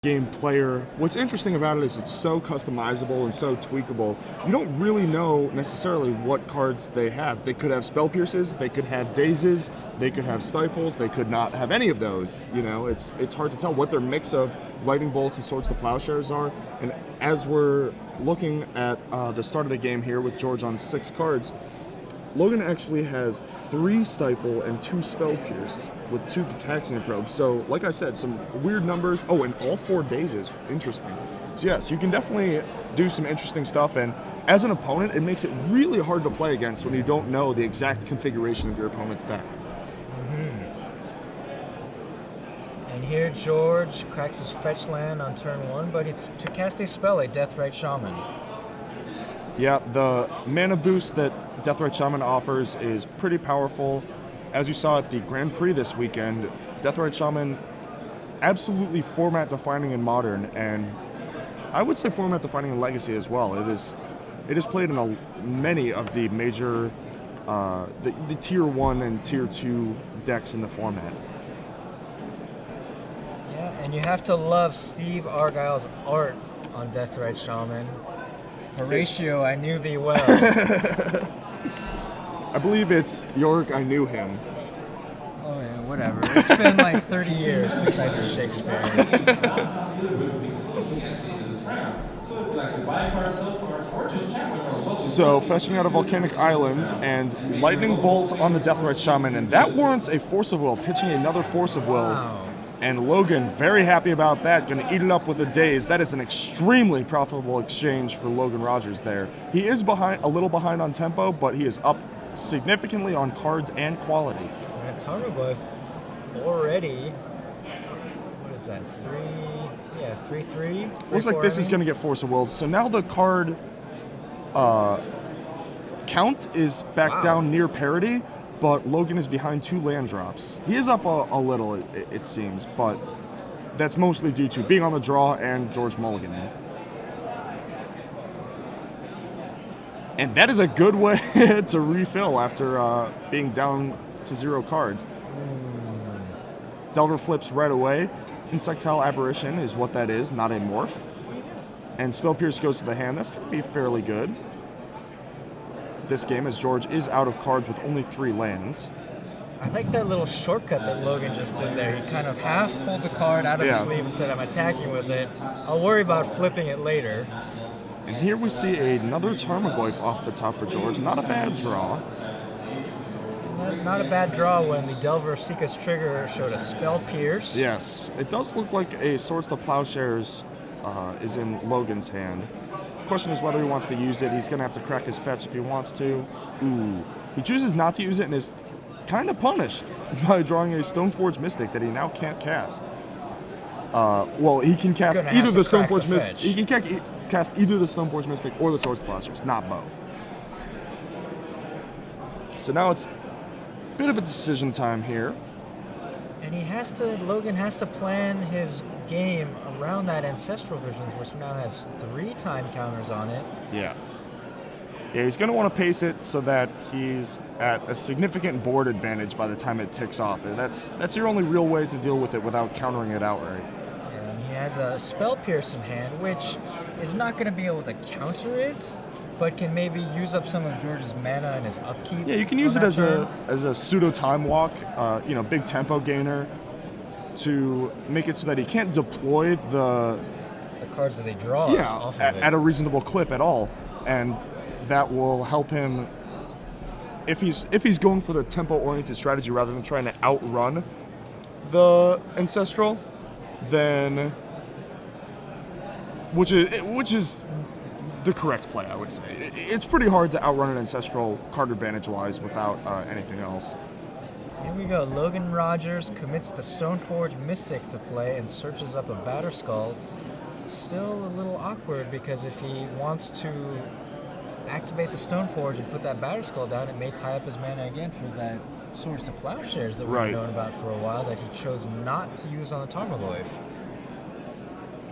game player. What's interesting about it is it's so customizable and so tweakable. You don't really know necessarily what cards they have. They could have Spell Pierces, they could have Dazes, they could have Stifles, they could not have any of those. You know, it's hard to tell what their mix of Lightning Bolts and Swords to Plowshares are. And as we're looking at the start of the game here with George on 6 cards, Logan actually has 3 Stifle and 2 Spell Pierce with 2 Gitaxian Probes. So, like I said, some weird numbers. Oh, and all 4 Dazes. Interesting. So yes, you can definitely do some interesting stuff, and as an opponent, it makes it really hard to play against when you don't know the exact configuration of your opponent's deck. And here George cracks his fetch land on turn 1, but it's to cast a spell, a Deathrite Shaman. Yeah, the mana boost that Deathrite Shaman offers is pretty powerful. As you saw at the Grand Prix this weekend, Deathrite Shaman absolutely format defining in Modern, and I would say format defining in Legacy as well. It is played in many of the major, the Tier 1 and Tier 2 decks in the format. Yeah, and you have to love Steve Argyle's art on Deathrite Shaman. Horatio, I knew thee well. I believe it's York, I knew him. Oh yeah, whatever. It's been like 30 years since I did Shakespeare. So, fetching out of Volcanic Islands and Lightning Bolt on the Deathrite Shaman, and that warrants a Force of Will, pitching another Force of Will. Wow. And Logan, very happy about that, going to eat it up with a Daze. That is an extremely profitable exchange for Logan Rodgers there. He is a little behind on tempo, but he is up significantly on cards and quality. And Tarmogoyf already, what is that, 3-3? Looks like this is going to get Force of Will. So now the card count is back down near parity, but Logan is behind 2 land drops. He is up a little, it seems, but that's mostly due to being on the draw and George Mulligan. And that is a good way to refill after being down to 0 cards. Delver flips right away. Insectile Aberration is what that is, not a morph. And Spell Pierce goes to the hand. That's going to be fairly good this game, as George is out of cards with only 3 lands. I like that little shortcut that Logan just did there. He kind of half pulled the card out of his sleeve and said, I'm attacking with it. I'll worry about flipping it later. And here we see another Tarmogoyf off the top for George. Not a bad draw. Not a bad draw when the Delver Seeka's trigger showed a Spell Pierce. Yes, it does look like a Swords to Plowshares is in Logan's hand. Question is whether he wants to use it. He's going to have to crack his fetch if he wants to. Ooh. He chooses not to use it and is kind of punished by drawing a Stoneforge Mystic that he now can't cast. Well, he can cast either the Stoneforge Mystic. He can cast either the Stoneforge Mystic or the Swords to Plowshares, not both. So now it's a bit of a decision time here. And Logan has to plan his game around that Ancestral Visions, which now has 3 time counters on it. Yeah, he's going to want to pace it so that he's at a significant board advantage by the time it ticks off. That's your only real way to deal with it without countering it outright. And he has a Spell Pierce in hand, which is not going to be able to counter it, but can maybe use up some of George's mana and his upkeep. Yeah, you can use it as a pseudo time walk, big tempo gainer, to make it so that he can't deploy the cards that he draws off of it at a reasonable clip at all, and that will help him if he's going for the tempo oriented strategy rather than trying to outrun the Ancestral, then which is the correct play, I would say. It's pretty hard to outrun an Ancestral card advantage-wise without anything else. Here we go. Logan Rodgers commits the Stoneforge Mystic to play and searches up a Batterskull. Still a little awkward because if he wants to activate the Stoneforge and put that Batterskull down, it may tie up his mana again for that Swords to Plowshares that we've known about for a while that he chose not to use on the Tarmogoyf.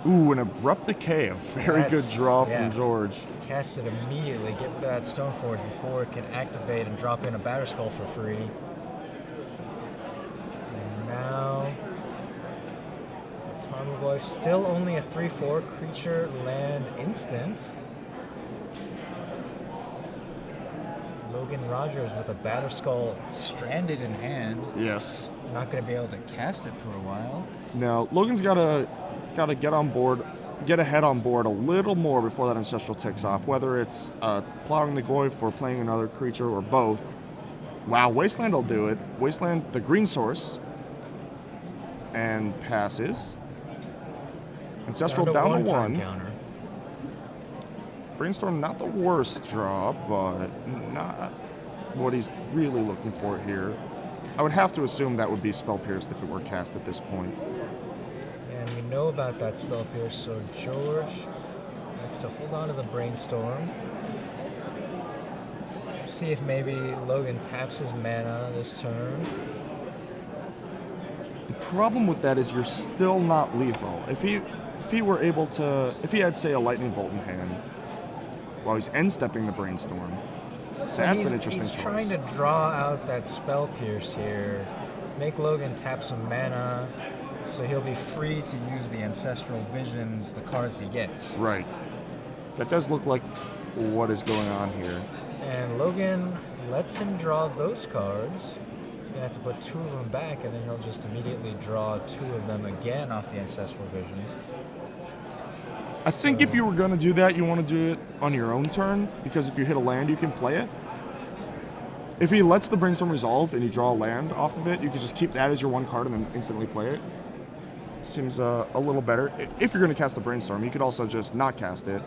Ooh, an Abrupt Decay, a very good draw from George. Cast it immediately, get rid of that Stoneforge before it can activate and drop in a Batterskull for free. And now Tarmogoyf still only a 3/4 creature land instant. Logan Rodgers with a Batterskull stranded in hand. Yes. Not going to be able to cast it for a while. Now, Logan's gotta get on board, get ahead on board a little more before that Ancestral ticks off, whether it's plowing the Goyf or playing another creature or both. Wow, Wasteland will do it. Wasteland, the green source, and passes. Ancestral down to one. Counter. Brainstorm, not the worst draw, but not what he's really looking for here. I would have to assume that would be Spell Pierced if it were cast at this point. And we know about that Spell Pierce, so George likes to hold on to the Brainstorm. See if maybe Logan taps his mana this turn. The problem with that is you're still not lethal. If he were able to, if he had, say, a Lightning Bolt in hand, while he's end-stepping the Brainstorm, that's an interesting choice. He's trying to draw out that Spell Pierce here, make Logan tap some mana, so he'll be free to use the Ancestral Visions, the cards he gets. Right. That does look like what is going on here. And Logan lets him draw those cards. He's going to have to put 2 of them back, and then he'll just immediately draw 2 of them again off the Ancestral Visions. I think if you were going to do that, you want to do it on your own turn, because if you hit a land, you can play it. If he lets the Brainstorm resolve and you draw a land off of it, you can just keep that as your 1 card and then instantly play it. Seems a little better. If you're going to cast the Brainstorm, you could also just not cast it.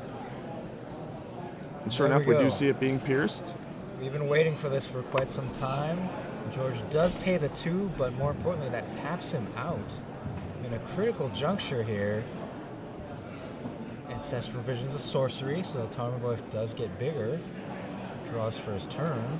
And sure enough, we do see it being pierced. We've been waiting for this for quite some time. George does pay the 2, but more importantly, that taps him out in a critical juncture here. Ancestral Vision's a sorcery, so the Tarmogoyf does get bigger. Draws for his turn.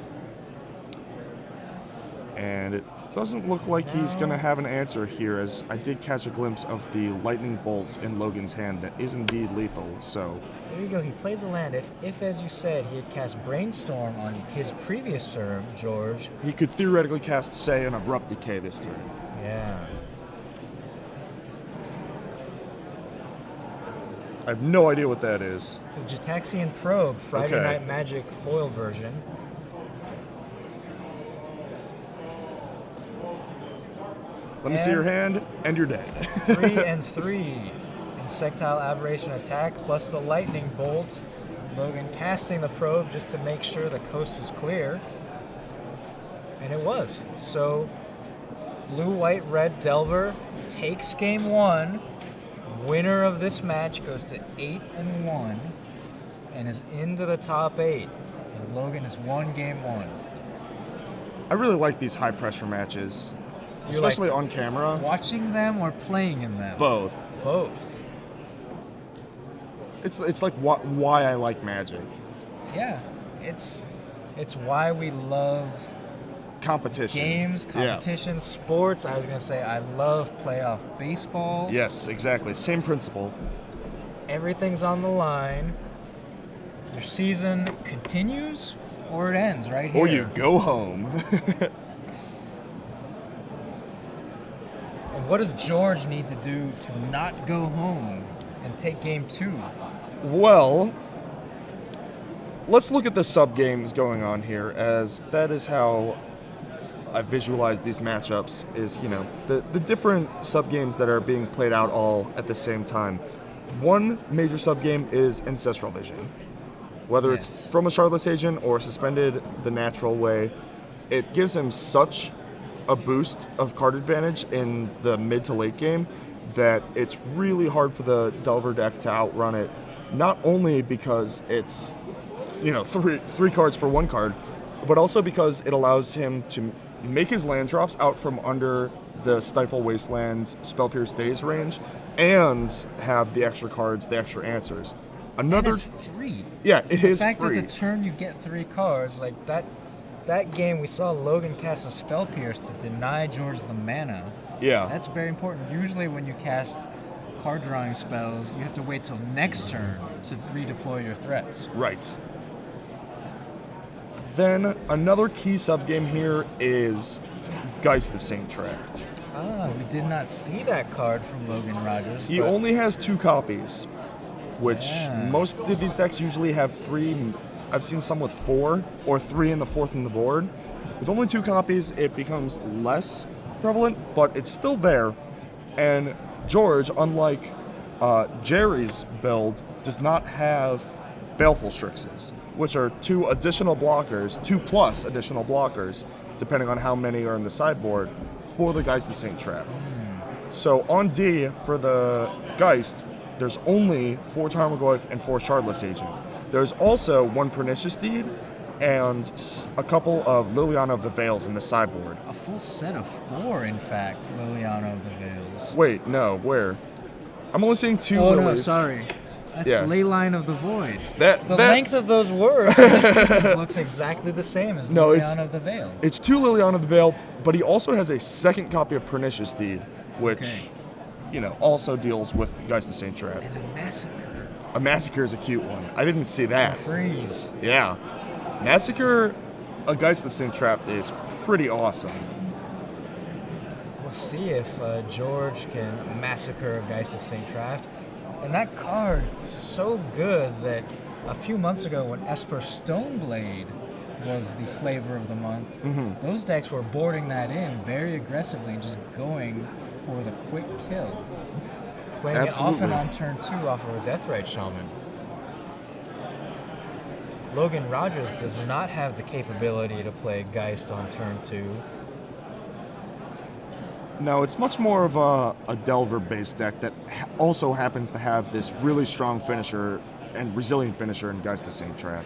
And it doesn't look like he's going to have an answer here, as I did catch a glimpse of the Lightning Bolts in Logan's hand that is indeed lethal, so... There you go, he plays a land. If as you said, he had cast Brainstorm on his previous turn, George... He could theoretically cast, say, an Abrupt Decay this turn. Yeah. I have no idea what that is. The Jataxian Probe, Friday Night Magic foil version. Let me see your hand, and you're dead. 3 and 3. Insectile Aberration attack, plus the Lightning Bolt. Logan casting the Probe just to make sure the coast was clear. And it was. So, Blue, White, Red Delver takes game 1. Winner of this match goes to 8-1 and is into the top 8. And Logan has won game 1. I really like these high-pressure matches. Especially like on camera. Watching them or playing in them? Both. Both. It's like why I like Magic. Yeah, it's why we love competition. Games, competition, sports. I was gonna say I love playoff baseball. Yes, exactly. Same principle. Everything's on the line. Your season continues or it ends right here. Or you go home. What does George need to do to not go home and take game 2? Well, let's look at the sub-games going on here, as that is how I visualize these matchups, is, you know, the different sub-games that are being played out all at the same time. One major sub-game is Ancestral Vision. Whether it's from a Shardless Agent or suspended the natural way, it gives him such a boost of card advantage in the mid to late game that it's really hard for the Delver deck to outrun it, not only because it's, you know, three cards for 1 card, but also because it allows him to make his land drops out from under the Stifle Wasteland Spell Pierce Days range and have the extra cards, the extra answers. Another, and it's free. Yeah, it is free. The fact that the turn you get 3 cards, like that game we saw Logan cast a Spell Pierce to deny George the mana. Yeah. That's very important. Usually when you cast card drawing spells, you have to wait till next turn to redeploy your threats. Right. Then another key subgame here is Geist of Saint Traft. We did not see that card from Logan Rodgers. He but only has 2 copies, which Yeah. most of these decks usually have 3. I've seen some with 4 or 3 in the 4th in the board. With only 2 copies, it becomes less prevalent, but it's still there. And George, unlike Jerry's build, does not have Baleful Strixes, which are 2 additional blockers, 2 plus additional blockers, depending on how many are in the sideboard, for the Geist of St. Traft. So on D, for the Geist, there's only 4 Tarmogoyf and 4 Shardless Agent. There's also 1 Pernicious Deed and a couple of Liliana of the Veils in the sideboard. a full set of 4, in fact, Liliana of the Veils. Wait, no, where? I'm only seeing 2 Oh, no, Lilies. sorry. That's Yeah. Leyline of the Void. The Length of those words looks exactly the same as No, it's- Liliana of the Veil. It's 2 Liliana of the Veil, but he also has a second copy of Pernicious Deed, which, Okay. Also deals with Geist of St. Traft. And a Massacre. A Massacre is a cute one. I didn't see that. Freeze. Yeah. Massacre, a Geist of St. Traft is pretty awesome. We'll see if George can massacre a Geist of St. Traft. And that card is so good that a few months ago when Esper Stoneblade was the flavor of the month, those decks were boarding that in very aggressively and just going for the quick kill. Playing Absolutely. it often on turn 2 off of a Deathrite Shaman. Logan Rodgers does not have the capability to play Geist on turn 2. No, it's much more of a Delver-based deck that also happens to have this really strong finisher and resilient finisher in Geist of St. Traft.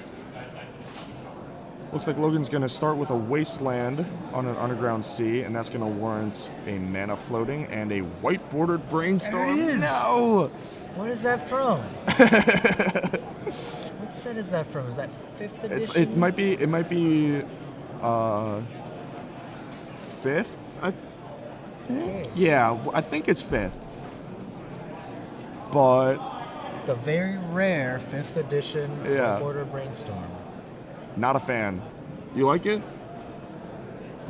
Looks like Logan's going to start with a Wasteland on an Underground Sea, and that's going to warrant a Mana Floating and a white-bordered Brainstorm. There it is. No! What is that from? What set is that from? Is that 5th edition? It might be 5th, I think. Okay. Yeah, I think it's 5th. But The very rare 5th edition Yeah. Border Brainstorm. not a fan. You like it?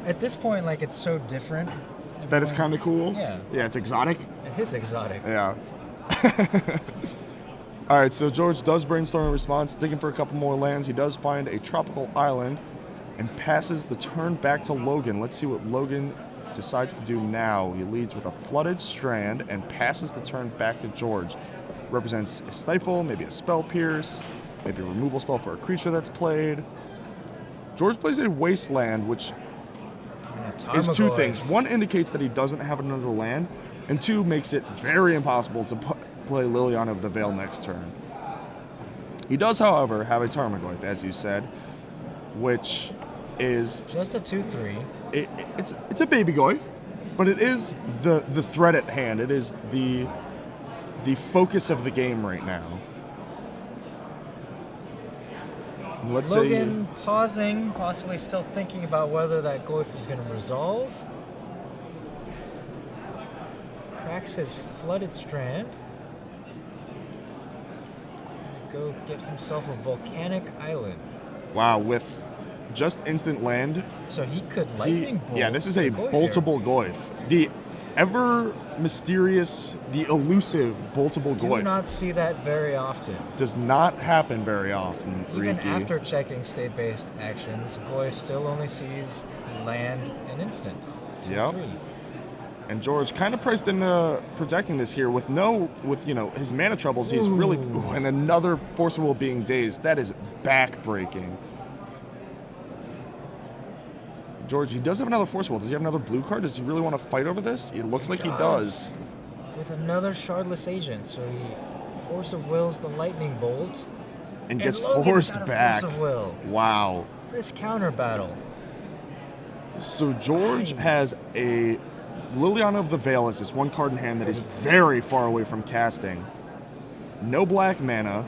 At this point, like, it's so different. That is kind of cool? Yeah. Yeah, it's exotic. It is exotic. Yeah. All right, so George does brainstorm a response, digging for a couple more lands. He does find a tropical island and passes the turn back to Logan. Let's see what Logan decides to do now. He leads with a Flooded Strand and passes the turn back to George. Represents a Stifle, maybe a Spell Pierce, maybe a removal spell for a creature that's played. George plays a Wasteland, which And a is 2 Tarmogoyf. things. 1 indicates that he doesn't have another land, and 2 makes it very impossible to play Liliana of the Veil next turn. He does, however, have a Tarmogoyf, as you said, which is Just a 2/3. it's a baby goyf, but it is the threat at hand. It is the focus of the game right now. Let's Logan pausing, possibly still thinking about whether that Goyf is going to resolve. Cracks his Flooded Strand. Go get himself a Volcanic Island. say, wow, with just instant land, So he could Lightning Bolt. yeah, this is a the Goyf here. boltable goyf. The ever mysterious, the elusive boltable Do goyf not see that very often. does not happen very often. Even Riki. after checking state-based actions, Goyf still only sees land and instant. 2/3. And George kind of priced into protecting this here with his mana troubles. He's really and another Force of Will being dazed. That is back-breaking. George, he does have another Force of Will. Does he have another blue card? Does he really want to fight over this? It looks like he does. With another Shardless Agent, so he Force of Wills the Lightning Bolt. And gets Logan's forced got a back. Force of Will. Wow. For this counter battle. So George has a Liliana of the Veil as his 1 card in hand that is very far away from casting. No black mana.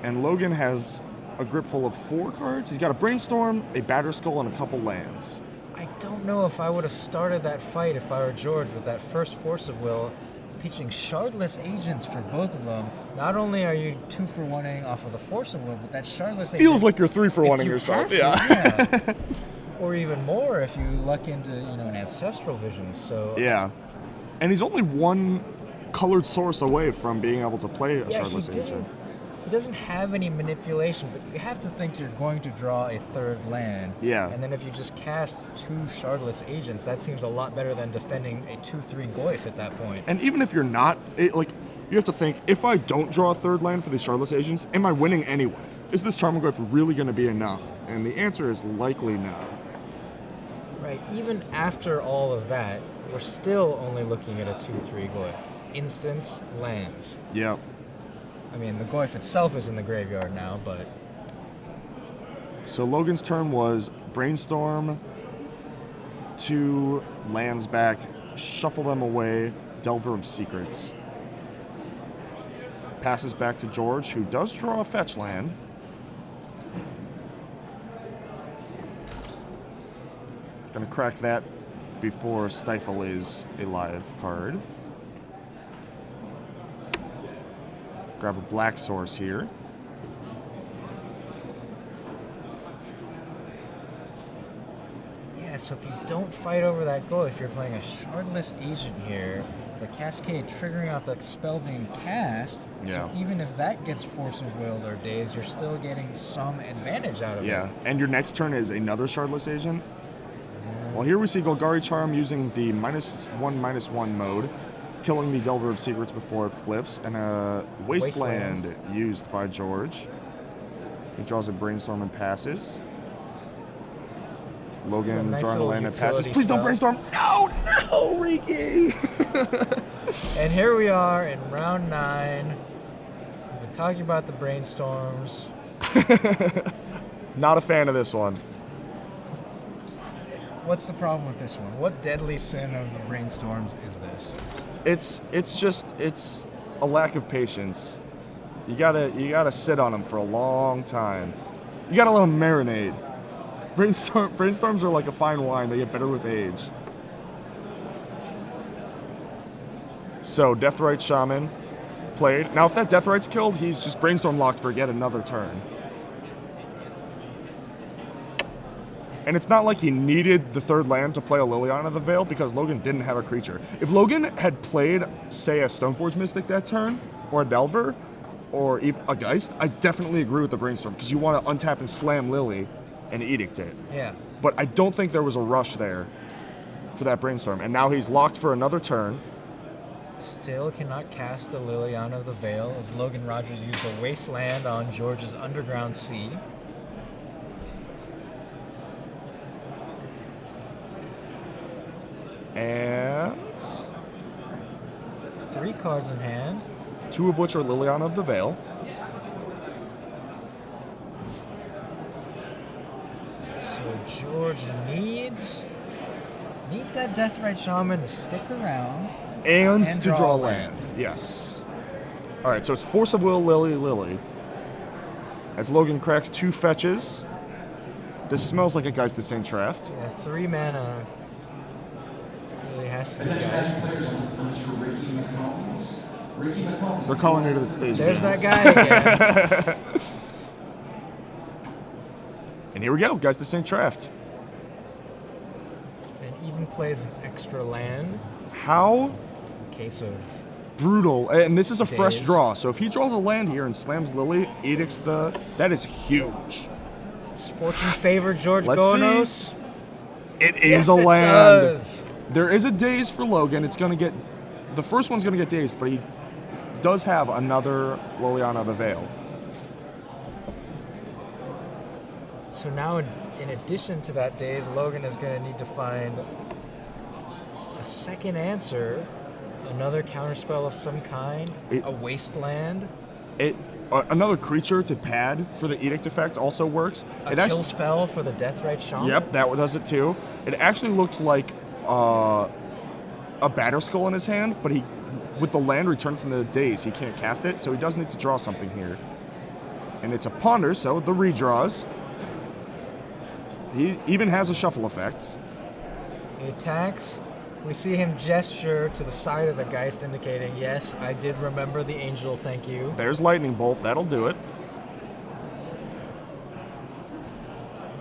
And Logan has a grip full of 4 cards. He's got a Brainstorm, a Batterskull, and a couple lands. I don't know if I would have started that fight if I were George with that first Force of Will, pitching Shardless Agents for both of them. Not only are you 2-for-1ing off of the Force of Will, but that Shardless Agent Feels like you're 3-for-1ing if you yourself. cast it, Yeah. or even more if you luck into an ancestral vision. So Yeah. And he's only one colored source away from being able to play a Shardless Agent. He doesn't have any manipulation, but you have to think you're going to draw a third land. Yeah. And then if you just cast 2 Shardless Agents, that seems a lot better than defending a 2/3 Goyf at that point. And even if you're not, you have to think, if I don't draw a third land for these Shardless Agents, am I winning anyway? Is this Tarmogoyf really going to be enough? And the answer is likely no. Right, even after all of that, we're still only looking at a 2/3 Goyf. Instants, lands. Yep. I mean, the Goyf itself is in the graveyard now, but... So Logan's turn was Brainstorm, 2 lands back, shuffle them away, Delver of Secrets. Passes back to George, who does draw a fetch land. Gonna crack that before Stifle is a live card. Grab a black source here. Yeah, so if you don't fight over that goal, if you're playing a Shardless Agent here, the Cascade triggering off the spell being cast, so even if that gets Force of Willed or Dazed, you're still getting some advantage out of it. Yeah, and your next turn is another Shardless Agent. Well, here we see Golgari Charm using the -1/-1 mode, killing the Delver of Secrets before it flips, and a Wasteland used by George. He draws a Brainstorm and passes. Logan drawing a land and passes. Please don't Brainstorm! No, Riki! And here we are in round 9. We've been talking about the Brainstorms. Not a fan of this one. What's the problem with this one? What deadly sin of the Brainstorms is this? It's a lack of patience. You gotta sit on them for a long time. You gotta let them marinate. Brainstorms are like a fine wine; they get better with age. So Deathrite Shaman played. Now, if that Deathrite's killed, he's just Brainstorm locked for yet another turn. And it's not like he needed the third land to play a Liliana of the Veil, because Logan didn't have a creature. If Logan had played, say, a Stoneforge Mystic that turn, or a Delver, or even a Geist, I definitely agree with the Brainstorm, because you want to untap and slam Lily and Edict it. Yeah. But I don't think there was a rush there for that Brainstorm. And now he's locked for another turn. Still cannot cast the Liliana of the Veil, as Logan Rodgers used a Wasteland on George's Underground Sea. And 3 cards in hand. 2 of which are Liliana of the Veil. So George needs that Deathrite Shaman to stick around. And to draw land. Yes. Alright, so it's Force of Will, Lily. As Logan cracks 2 fetches. This smells like a Geist the Saint Draft. Yeah, 3 mana. Has to be Geist. They're calling her to the stage. There's that guy again. And here we go, Geist the Saint Draft. And even plays an extra land. How in case of brutal. And this is a fresh days. draw. So if he draws a land here and slams Lily, edicts that is huge. Does fortune favor George Let's Goanos? See. It is yes, a land. It does. There is a daze for Logan. It's going to get... The first one's going to get dazed, but he does have another Liliana of the Veil. So now, in addition to that daze, Logan is going to need to find a second answer, another counterspell of some kind, a Wasteland. Another creature to pad for the Edict effect also works. A kill spell for the Deathrite Shaman? Yep, that one does it too. It actually looks like a Batterskull in his hand, but with the land returned from the daze, he can't cast it, so he does need to draw something here. And it's a Ponder, so the redraws. He even has a shuffle effect. He attacks. We see him gesture to the side of the Geist, indicating, yes, I did remember the angel, thank you. There's Lightning Bolt, that'll do it.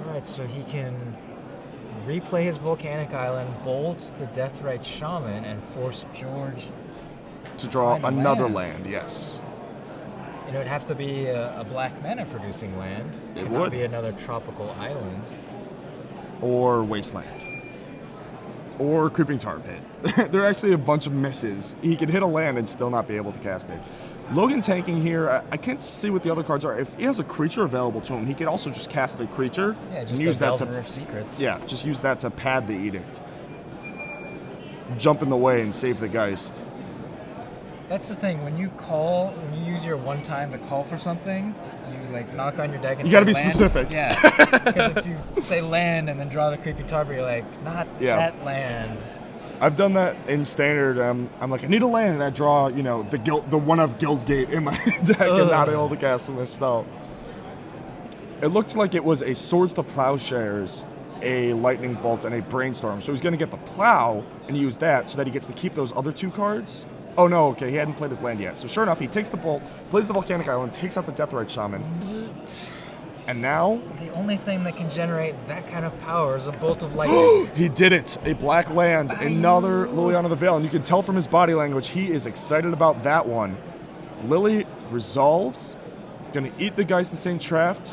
Alright, so he can replay his Volcanic Island, bolt the Deathrite Shaman, and force George To draw find a another land, yes. And it would have to be a black mana producing land. It Cannot would. be another tropical island. Or Wasteland. Or Creeping Tar Pit. There are actually a bunch of misses. He could hit a land and still not be able to cast it. Logan tanking here, I can't see what the other cards are. If he has a creature available to him, he could also just cast the creature Yeah, and just use a that Delver to of Secrets. Yeah, just use that to pad the edict. Jump in the way and save the Geist. That's the thing. When you use your one time to call for something, you like knock on your deck and You gotta say be land. specific. Yeah. Because if you say land and then draw the Creeping Tar Pit, you're like, not that land. I've done that in standard. I'm like, I need a land, and I draw, the one of Guildgate in my deck, and not able to cast my spell. It looked like it was a Swords to Plowshares, a Lightning Bolt, and a Brainstorm. So he's going to get the Plow and use that so that he gets to keep those other two cards. Oh no, okay, he hadn't played his land yet. So sure enough, he takes the Bolt, plays the Volcanic Island, takes out the Deathrite Shaman, and now The only thing that can generate that kind of power is a bolt of lightning. he did it! A black land, another Liliana the Veil, and you can tell from his body language he is excited about that one. Lily resolves, gonna eat the Geist of St. Traft,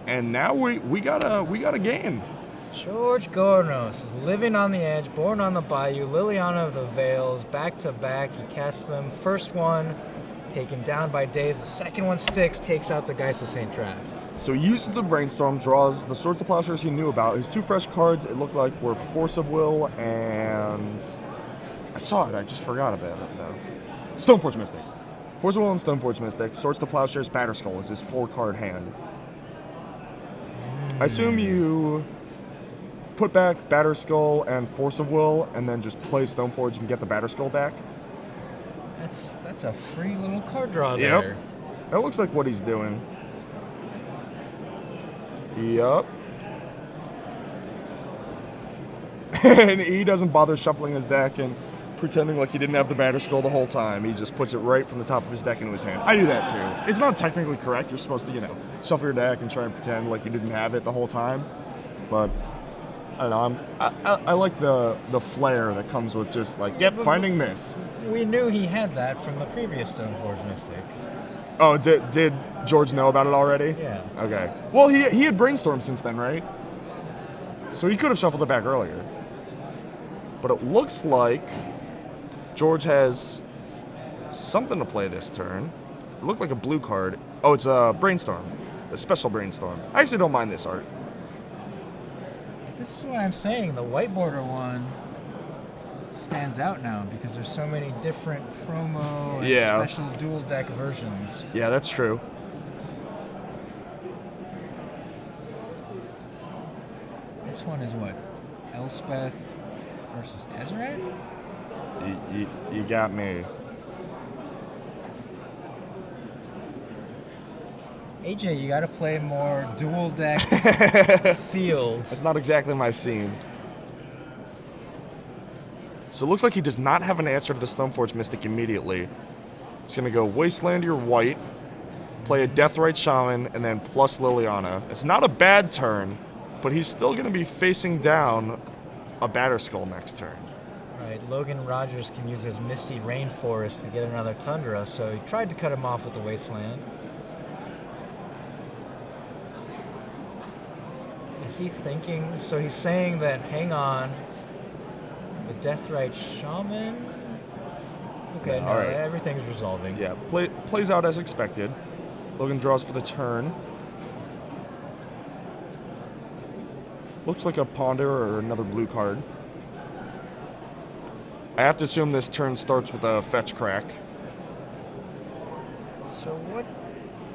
and now we got a game. George Goanos is living on the edge, born on the bayou, Liliana of the Veils, back to back. He casts them. First one taken down by Daze. The second one sticks, takes out the Geist of St. Traft. So he uses the Brainstorm, draws the Swords of Plowshares he knew about. His two fresh cards, it looked like, were Force of Will and... I saw it, I just forgot about it though. Stoneforge Mystic. Force of Will and Stoneforge Mystic. Swords to Plowshares, Batterskull is his 4-card hand. I assume you put back Batterskull and Force of Will and then just play Stoneforge and get the Batterskull back. That's a free little card draw Yep. there. That looks like what he's doing. Yup. And he doesn't bother shuffling his deck and pretending like he didn't have the Batterskull the whole time. He just puts it right from the top of his deck into his hand. I do that too. It's not technically correct. You're supposed to, shuffle your deck and try and pretend like you didn't have it the whole time. But I don't know. I like the flair that comes with just like, yep, finding this. We knew he had that from the previous Stoneforge Mystic. Oh, did George know about it already? Yeah. Okay. Well, he had Brainstorm since then, right? So he could have shuffled it back earlier. But it looks like George has something to play this turn. It looked like a blue card. Oh, it's a Brainstorm. A special Brainstorm. I actually don't mind this art. This is what I'm saying. The white border one stands out now because there's so many different promo and special dual deck versions. Yeah, that's true. This one is what? Elspeth versus Tezzeret? You got me. AJ, you gotta play more dual deck sealed. That's not exactly my scene. So it looks like he does not have an answer to the Stoneforge Mystic immediately. He's going to go Wasteland your white, play a Deathrite Shaman, and then plus Liliana. It's not a bad turn, but he's still going to be facing down a Batterskull next turn. Right, Logan Rodgers can use his Misty Rainforest to get another Tundra, so he tried to cut him off with the Wasteland. Is he thinking? So he's saying that, hang on, the Deathrite Shaman? Okay, Yeah, no, all right. everything's resolving. Yeah, plays out as expected. Logan draws for the turn. Looks like a Ponder or another blue card. I have to assume this turn starts with a Fetch Crack. So what?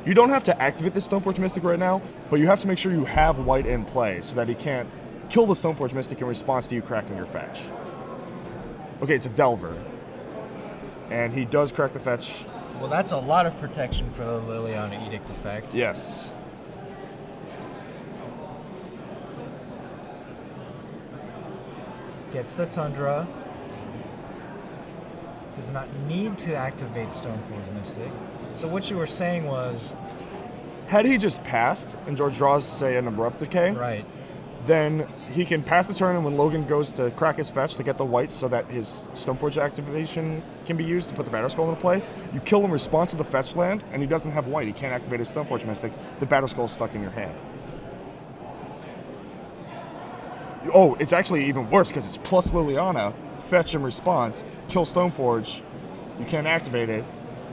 You don't have to activate the Stoneforge Mystic right now, but you have to make sure you have white in play so that he can't kill the Stoneforge Mystic in response to you cracking your fetch. Okay, it's a Delver. And he does crack the fetch. Well, that's a lot of protection for the Liliana Edict effect. Yes. Gets the Tundra. Does not need to activate Stoneforge Mystic. So what you were saying was... Had he just passed and George draws, say, an Abrupt Decay, Right. then he can pass the turn, and when Logan goes to crack his fetch to get the whites so that his Stoneforge activation can be used to put the Battle Skull into play, you kill him responsive to fetch land, and he doesn't have white. He can't activate his Stoneforge Mystic. The Battle Skull is stuck in your hand. Oh, it's actually even worse because it's plus Liliana, fetch and response, kill Stoneforge, you can't activate it,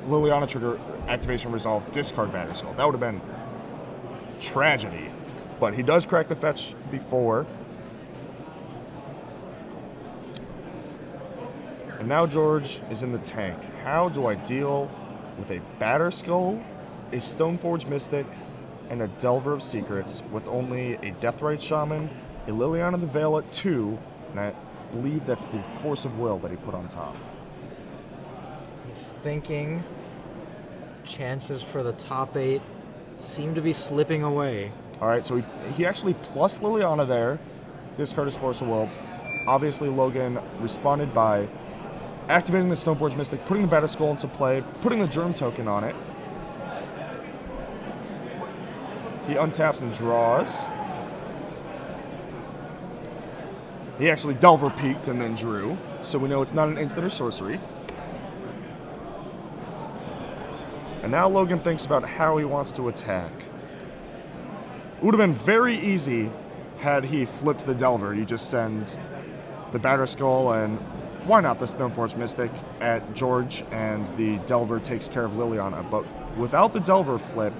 Liliana trigger, activation resolve, discard Battle Skull. That would have been tragedy. But he does crack the fetch before. And now George is in the tank. How do I deal with a Batter Skull, a Stoneforge Mystic, and a Delver of Secrets with only a Deathrite Shaman, a Liliana the Veil at 2, and I believe that's the Force of Will that he put on top. He's thinking chances for the top 8 seem to be slipping away. All right, so he actually plus Liliana there, discard his Force of Will. Obviously, Logan responded by activating the Stoneforge Mystic, putting the Batter Skull into play, putting the Germ token on it. He untaps and draws. He actually Delver peeked and then drew, so we know it's not an instant or sorcery. And now Logan thinks about how he wants to attack. It would have been very easy had he flipped the Delver. You just send the Batter Skull and why not the Stoneforge Mystic at George, and the Delver takes care of Liliana. But without the Delver flip,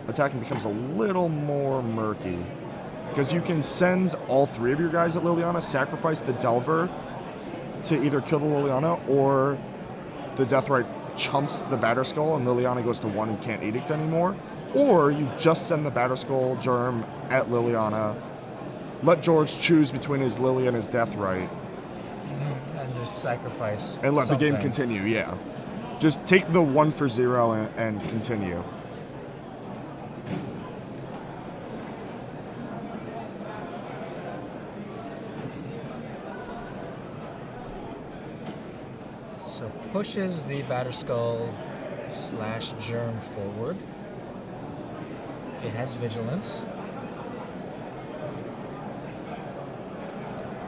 attacking becomes a little more murky. Because you can send all 3 of your guys at Liliana, sacrifice the Delver to either kill the Liliana, or the Deathrite chumps the Batter Skull and Liliana goes to 1 and can't Edict anymore. Or you just send the Batter Skull Germ at Liliana, let George choose between his Lily and his Deathrite. And just sacrifice. And let something. the game continue, yeah. Just take the 1 for 0 and continue. So pushes the Batter Skull / Germ forward. It has Vigilance.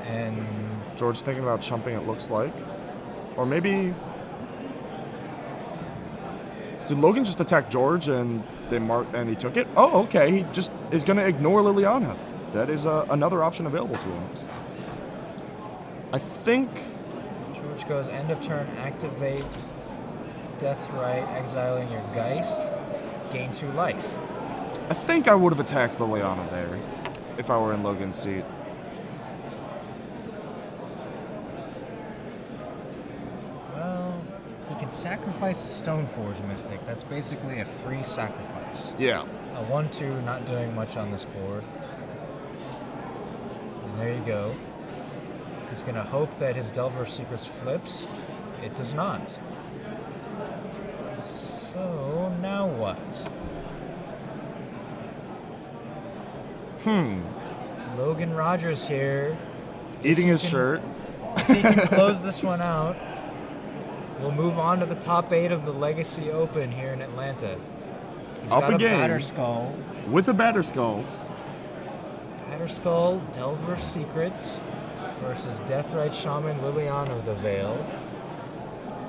And George thinking about chumping, it looks like. Or maybe... Did Logan just attack George and he took it? Oh, okay. He just is going to ignore Liliana. That is another option available to him. I think... George goes end of turn, activate Deathrite, exiling your Geist, gain 2 life. I think I would have attacked Liliana there if I were in Logan's seat. Well, he can sacrifice a Stoneforge Mystic. That's basically a free sacrifice. Yeah. A 1/2 not doing much on this board. And there you go. He's going to hope that his Delver of Secrets flips. It does not. So, now what? Logan Rodgers here. Eating his shirt. If he can close this one out, we'll move on to the top 8 of the Legacy Open here in Atlanta. He's Up got again. a Batter Skull. With a Batter Skull. Batter Skull, Delver of Secrets versus Deathrite Shaman, Liliana of the Veil.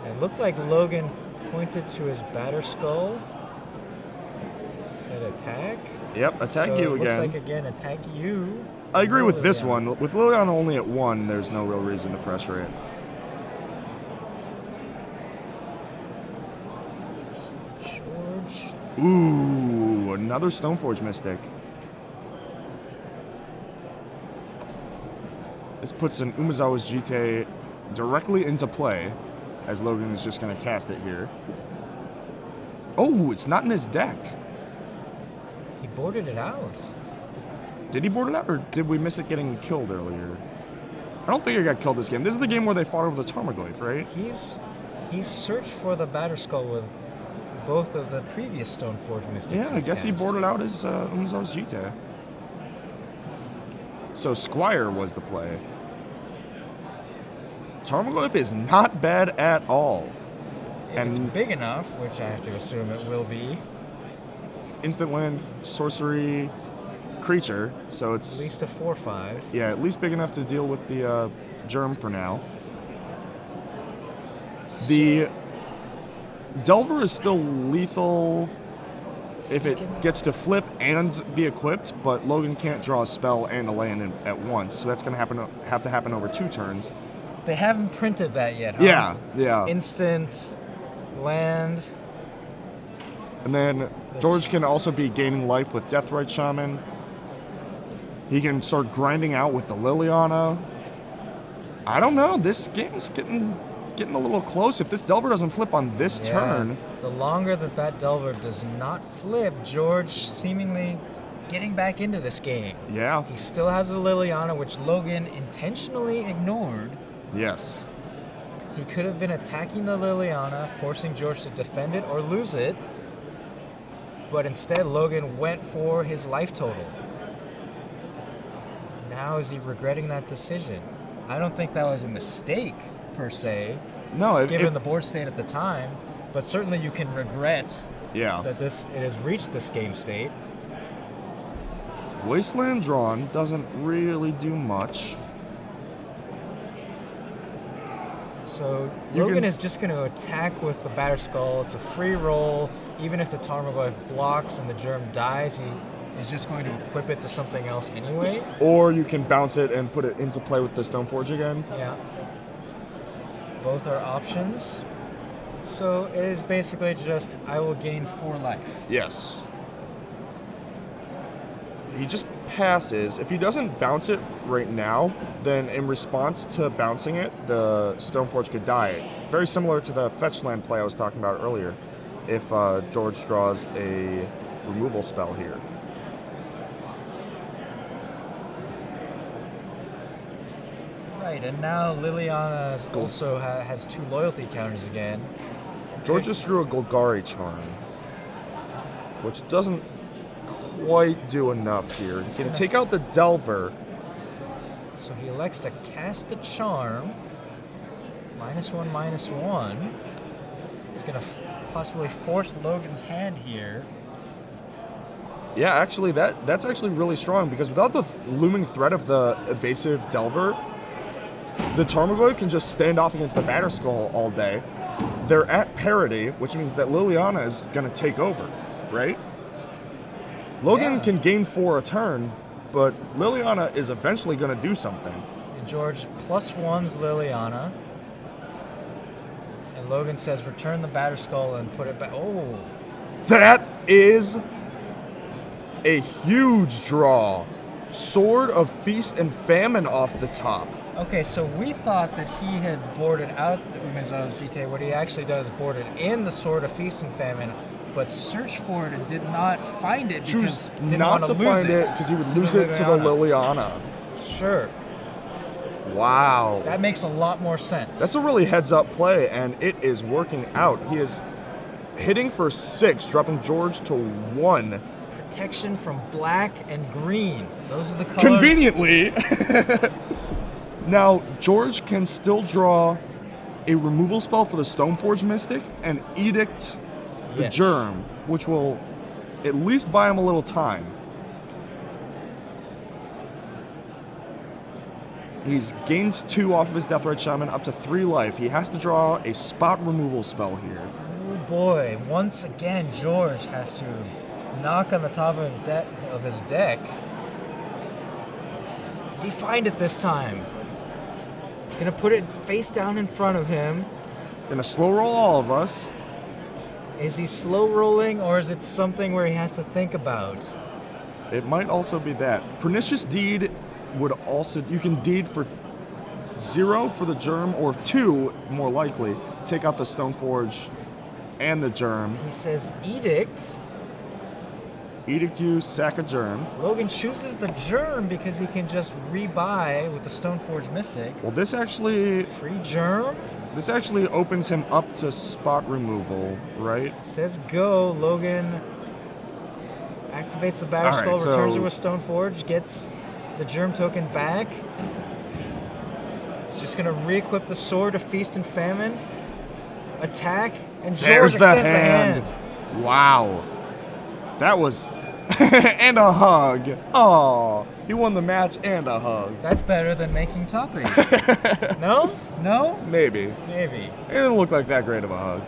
It looked like Logan pointed to his Batter Skull. Said attack. Yep, attack So you it again. looks like again, attack you. I agree with this Liliana. one. With Liliana only at 1, there's no real reason to pressure it. George. Ooh, another Stoneforge Mystic. This puts an Umezawa's Jite directly into play, as Logan is just going to cast it here. Oh, it's not in his deck. He boarded it out. Did he board it out, or did we miss it getting killed earlier? I don't think it got killed this game. This is the game where they fought over the Tarmogoyf, right? He's searched for the Batter Skull with both of the previous Stoneforge Mystics. Yeah, I he's guess he cast. boarded out his Umezawa's Jite. So Squire was the play. Tarmogoyf is not bad at all. If And- it's big enough, which I have to assume it will be. Instant land, sorcery, creature, so it's At least a 4/5. yeah, at least big enough to deal with the germ for now. The Delver is still lethal if it gets to flip and be equipped, but Logan can't draw a spell and a land at once, so that's going to have to happen over 2 turns. They haven't printed that yet, huh? Yeah. Instant land. And then George can also be gaining life with Deathrite Shaman. He can start grinding out with the Liliana. I don't know. This game's getting a little close. If this Delver doesn't flip on this turn... The longer that Delver does not flip, George seemingly getting back into this game. Yeah. He still has a Liliana, which Logan intentionally ignored. Yes. He could have been attacking the Liliana, forcing George to defend it or lose it. But instead, Logan went for his life total. Now is he regretting that decision? I don't think that was a mistake, per se, No, given the board state at the time. But certainly you can regret that it has reached this game state. Wasteland drawn doesn't really do much. So Logan is just going to attack with the Batterskull. It's a free roll. Even if the Tarmogoyf blocks and the germ dies, he is just going to equip it to something else anyway. Or you can bounce it and put it into play with the Stoneforge again. Yeah. Both are options. So it is basically just, I will gain 4 life. Yes. He just passes. If he doesn't bounce it right now, then in response to bouncing it, the Stoneforge could die. Very similar to the fetch land play I was talking about earlier, if George draws a removal spell here. Right, and now Liliana also has 2 loyalty counters again. George just drew a Golgari Charm, which doesn't quite do enough here. He can take out the Delver. So he elects to cast the Charm. -1/-1. He's going to possibly force Logan's hand here. Yeah, actually, that's actually really strong, because without the looming threat of the evasive Delver, the Tarmogoyf can just stand off against the Batterskull all day. They're at parity, which means that Liliana is going to take over, right? Logan can gain 4 a turn, but Liliana is eventually going to do something. And George +1s Liliana. And Logan says, return the Batterskull and put it back. Oh! That is a huge draw. Sword of Feast and Famine off the top. Okay, so we thought that he had boarded out the Mizao's GT. What he actually does is boarded in the Sword of Feast and Famine, but searched for it and did not find it because he didn't want to lose find it because he would lose it to the Liliana. Sure. Wow. That makes a lot more sense. That's a really heads-up play, and it is working out. He is hitting for 6, dropping George to 1. Protection from black and green. Those are the colors. Conveniently. Now, George can still draw a removal spell for the Stoneforge Mystic and Edict the Germ, which will at least buy him a little time. He gains 2 off of his Deathrite Shaman, up to 3 life. He has to draw a spot removal spell here. Oh boy, once again, George has to knock on the top of his deck. Did he find it this time? He's going to put it face down in front of him. Gonna slow roll all of us. Is he slow rolling, or is it something where he has to think about? It might also be that. Pernicious Deed would also... You can deed for 0 for the Germ, or 2, more likely. Take out the Stoneforge and the Germ. He says Edict. Edict you, sack a Germ. Logan chooses the Germ because he can just rebuy with the Stoneforge Mystic. Well, this actually... Free Germ? This actually opens him up to spot removal, right? Says go. Logan activates the Batterskull, returns it with Stoneforge, gets the Germ token back. He's just going to re-equip the Sword of Feast and Famine. Attack, and George There's the extends the hand. Wow. That was And a hug. Oh, he won the match and a hug. That's better than making top 8. No? No? Maybe. Maybe. It didn't look like that great of a hug.